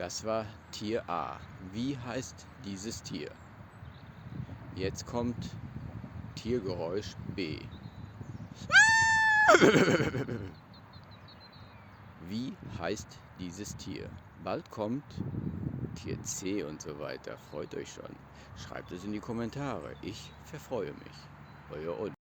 Das war Tier A. Wie heißt dieses Tier? Jetzt kommt Tiergeräusch B. Wie heißt dieses Tier? Bald kommt Tier C und so weiter. Freut euch schon. Schreibt es in die Kommentare. Ich verfreue mich. Euer Olli.